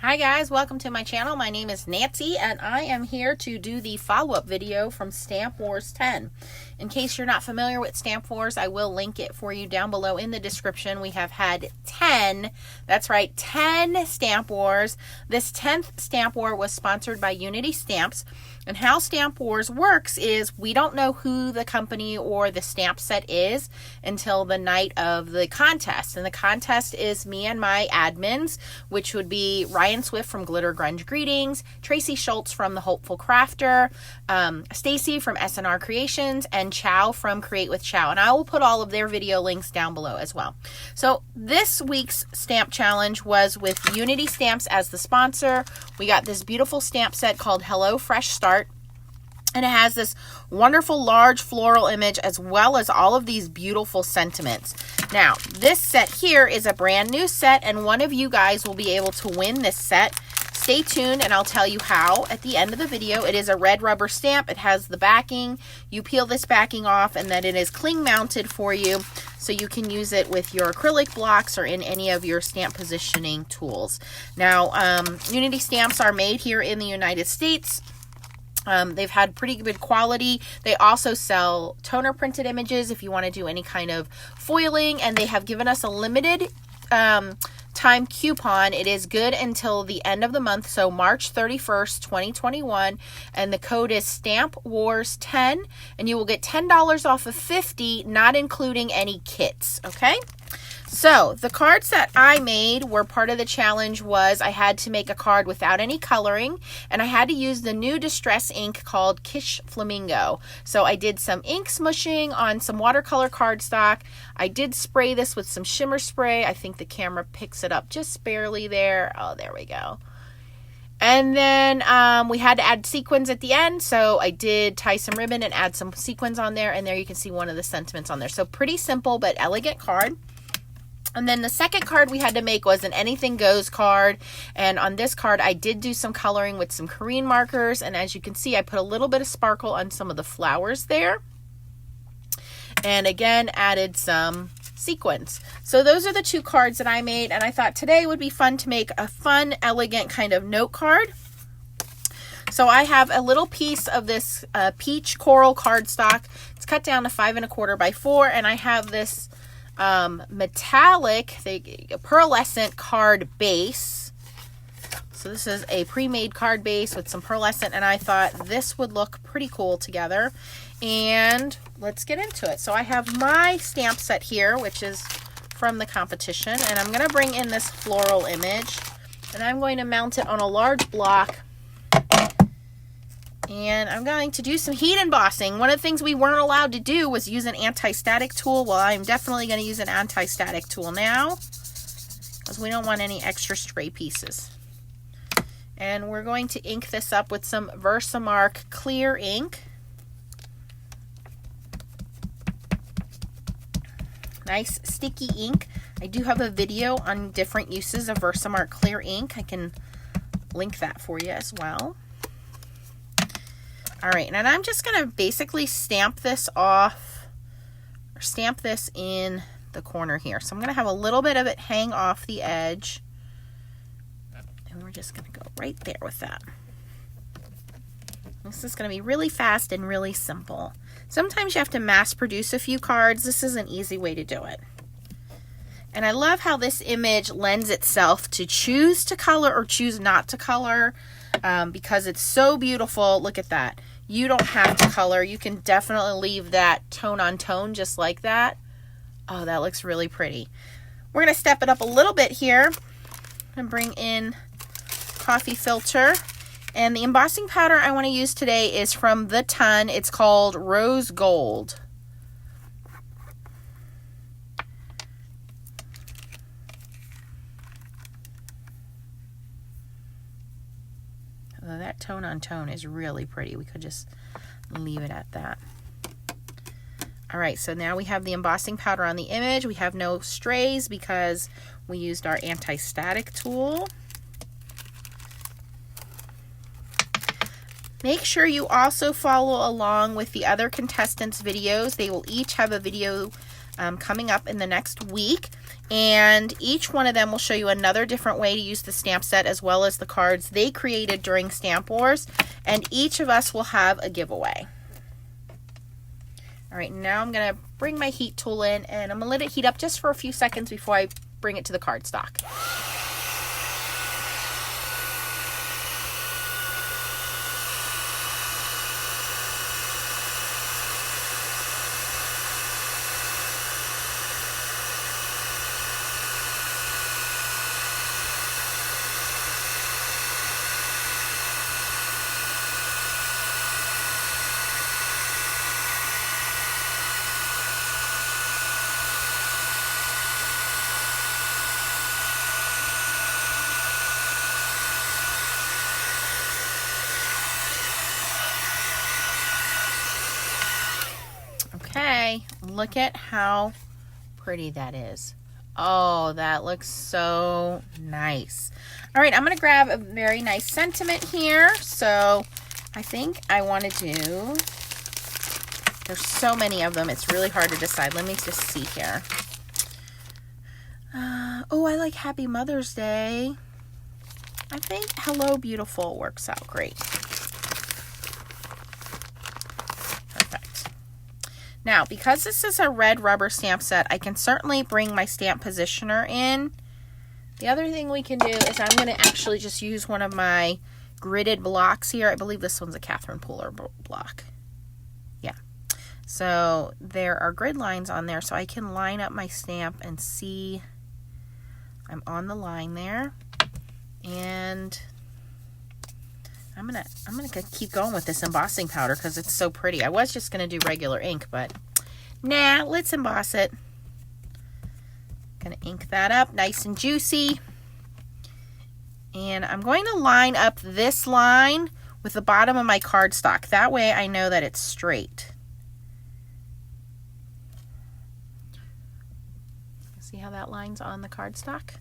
Hi guys, welcome to my channel. My name is Nancy and I am here to do the follow-up video from Stamp Wars 10. In case you're not familiar with Stamp Wars, I will link it for you down below in the description. We have had 10, that's right, 10 Stamp Wars. This 10th Stamp War was sponsored by Unity Stamps. And how Stamp Wars works is we don't know who the company or the stamp set is until the night of the contest. And the contest is me and my admins, which would be Ryan Swift from Glitter Grunge Greetings, Tracy Schultz from The Hopeful Crafter, Stacy from SNR Creations, and Chow from Create with Chow. And I will put all of their video links down below as well. So this week's stamp challenge was with Unity Stamps as the sponsor. We got this beautiful stamp set called Hello Fresh Start. And it has this wonderful large floral image as well as all of these beautiful sentiments. Now, this set here is a brand new set, and one of you guys will be able to win this set. Stay tuned and I'll tell you how at the end of the video. It is a red rubber stamp. It has the backing. You peel this backing off and then it is cling mounted for you, so you can use it with your acrylic blocks or in any of your stamp positioning tools. Now, Unity Stamps are made here in the United States. They've had pretty good quality. They also sell toner printed images if you want to do any kind of foiling, and they have given us a limited time coupon. It is good until the end of the month, so March 31st, 2021, and the code is Stamp Wars 10, and you will get $10 off of $50, not including any kits, okay? So the cards that I made were part of the challenge. Was I had to make a card without any coloring, and I had to use the new distress ink called Kish Flamingo. So I did some ink smushing on some watercolor cardstock. I did spray this with some shimmer spray. I think the camera picks it up just barely there. Oh, there we go. And then we had to add sequins at the end, so I did tie some ribbon and add some sequins on there, and there you can see one of the sentiments on there. So pretty simple but elegant card. And then the second card we had to make was an Anything Goes card. And on this card, I did do some coloring with some Korean markers. And as you can see, I put a little bit of sparkle on some of the flowers there. And again, added some sequins. So those are the two cards that I made. And I thought today would be fun to make a fun, elegant kind of note card. So I have a little piece of this peach coral cardstock. It's cut down to 5 1/4 by 4. And I have this metallic pearlescent card base. So this is a pre-made card base with some pearlescent, and I thought this would look pretty cool together. And let's get into it. So I have my stamp set here, which is from the competition, and I'm going to bring in this floral image, and I'm going to mount it on a large block. And I'm going to do some heat embossing. One of the things we weren't allowed to do was use an anti-static tool. Well, I'm definitely going to use an anti-static tool now, because we don't want any extra stray pieces. And we're going to ink this up with some Versamark clear ink. Nice sticky ink. I do have a video on different uses of Versamark clear ink. I can link that for you as well. All right, and I'm just going to basically stamp this off, or stamp this in the corner here. So I'm going to have a little bit of it hang off the edge, and we're just going to go right there with that. This is going to be really fast and really simple. Sometimes you have to mass produce a few cards. This is an easy way to do it. And I love how this image lends itself to choose to color or choose not to color, because it's so beautiful. Look at that. You don't have to color. You can definitely leave that tone on tone just like that. Oh, that looks really pretty. We're going to step it up a little bit here and bring in coffee filter. And the embossing powder I want to use today is from The Ton. It's called Rose Gold. That tone on tone is really pretty. We could just leave it at that. All right, so now we have the embossing powder on the image. We have no strays because we used our anti-static tool. Make sure you also follow along with the other contestants' videos. They will each have a video coming up in the next week. And each one of them will show you another different way to use the stamp set as well as the cards they created during Stamp Wars. And each of us will have a giveaway. All right, now I'm going to bring my heat tool in and I'm going to let it heat up just for a few seconds before I bring it to the cardstock. Okay, look at how pretty that is. Oh, that looks so nice. All right, I'm going to grab a very nice sentiment here. So I think I want to do, there's so many of them, it's really hard to decide. Let me just see here. Oh, I like Happy Mother's Day. I think Hello Beautiful works out great. Now, because this is a red rubber stamp set, I can certainly bring my stamp positioner in. The other thing we can do is I'm going to actually just use one of my gridded blocks here. I believe this one's a Catherine Pooler block. Yeah. So there are grid lines on there, so I can line up my stamp and see I'm on the line there. And I'm gonna keep going with this embossing powder because it's so pretty. I was just gonna do regular ink, but nah, let's emboss it. Gonna ink that up nice and juicy. And I'm going to line up this line with the bottom of my cardstock. That way I know that it's straight. See how that line's on the cardstock?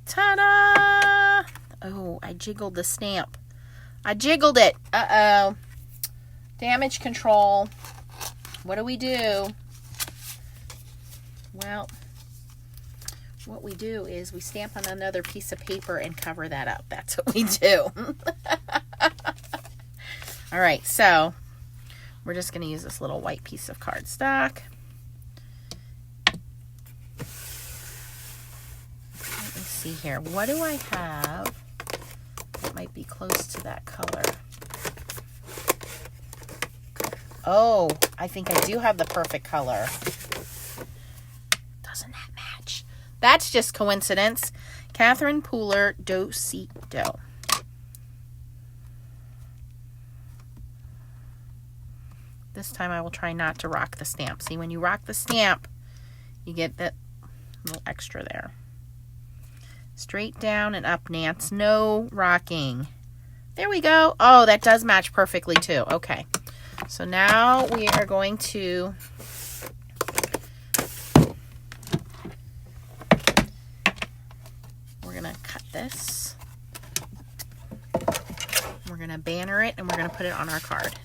Ta-da! Oh, I jiggled the stamp. I jiggled it. Uh-oh. Damage control. What do we do? Well, what we do is we stamp on another piece of paper and cover that up. That's what we do. All right, so we're just going to use this little white piece of cardstock. Let me see here. What do I have? Might be close to that color. Oh, I think I do have the perfect color. Doesn't that match? That's just coincidence. Catherine Pooler Do-Si-Do. This time I will try not to rock the stamp. See, when you rock the stamp, you get that little extra there. Straight down and up, Nance. No rocking. There we go. Oh, that does match perfectly too. Okay. So now we are going to cut this. We're going to banner it and we're going to put it on our card.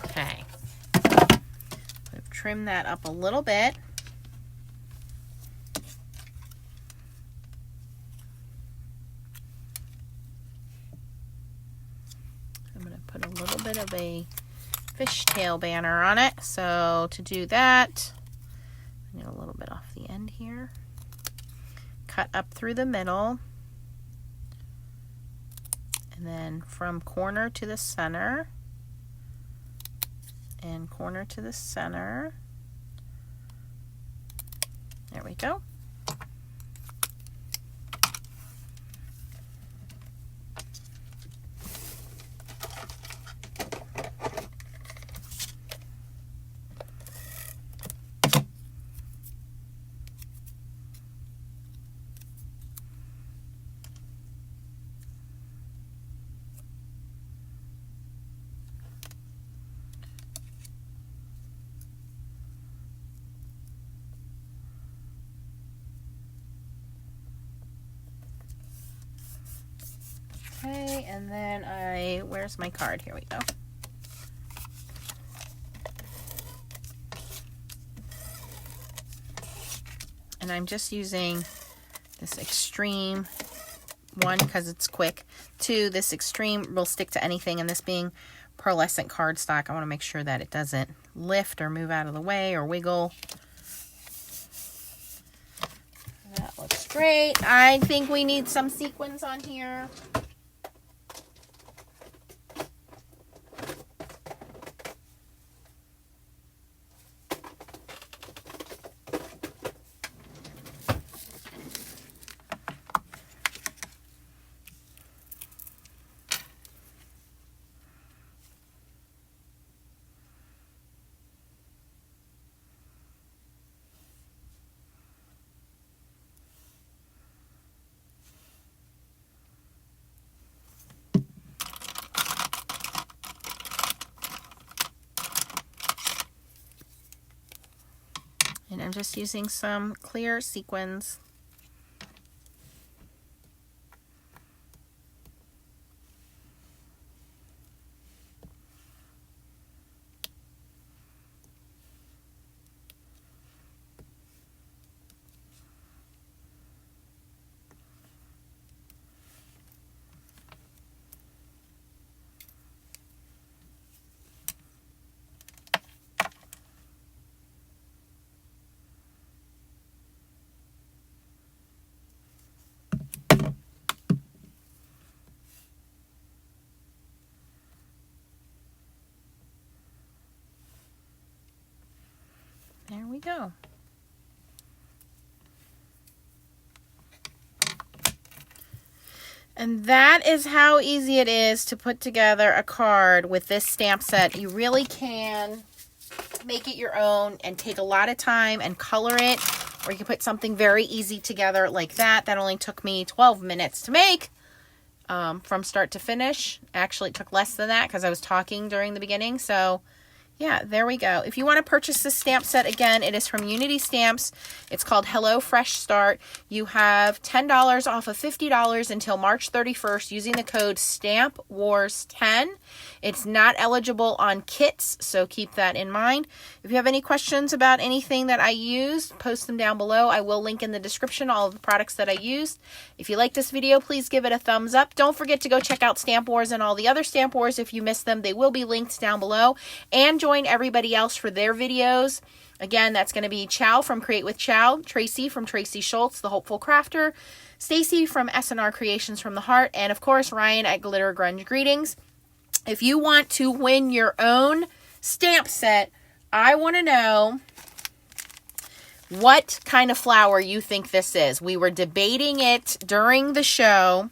Okay. We've trimmed that up a little bit. I'm going to put a little bit of a fishtail banner on it. So to do that, I need a little bit off the end here. Cut up through the middle. And then from corner to the center. And corner to the center. There we go. Okay, and then where's my card? Here we go. And I'm just using this extreme one because it's quick. 2, this extreme will stick to anything, and this being pearlescent cardstock, I want to make sure that it doesn't lift or move out of the way or wiggle. That looks great. I think we need some sequins on here. And I'm just using some clear sequins. There we go. And that is how easy it is to put together a card with this stamp set. You really can make it your own and take a lot of time and color it, or you can put something very easy together like that. That only took me 12 minutes to make from start to finish. Actually, it took less than that because I was talking during the beginning. So yeah, there we go. If you want to purchase this stamp set, again, it is from Unity Stamps. It's called Hello Fresh Start. You have $10 off of $50 until March 31st using the code StampWars10. It's not eligible on kits, so keep that in mind. If you have any questions about anything that I used, post them down below. I will link in the description all of the products that I used. If you like this video, please give it a thumbs up. Don't forget to go check out Stamp Wars and all the other Stamp Wars if you missed them. They will be linked down below. And join everybody else for their videos. Again, that's going to be Chow from Create with Chow, Tracy from Tracy Schultz, The Hopeful Crafter, Stacy from SNR Creations from the Heart, and of course, Ryan at Glitter Grunge Greetings. If you want to win your own stamp set, I want to know what kind of flower you think this is. We were debating it during the show,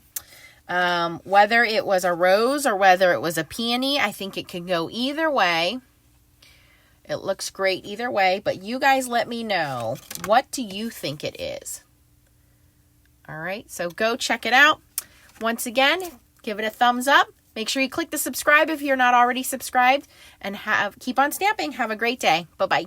whether it was a rose or whether it was a peony. I think it can go either way. It looks great either way, but you guys let me know. What do you think it is? All right, so go check it out. Once again, give it a thumbs up. Make sure you click the subscribe if you're not already subscribed, and keep on stamping. Have a great day. Bye-bye.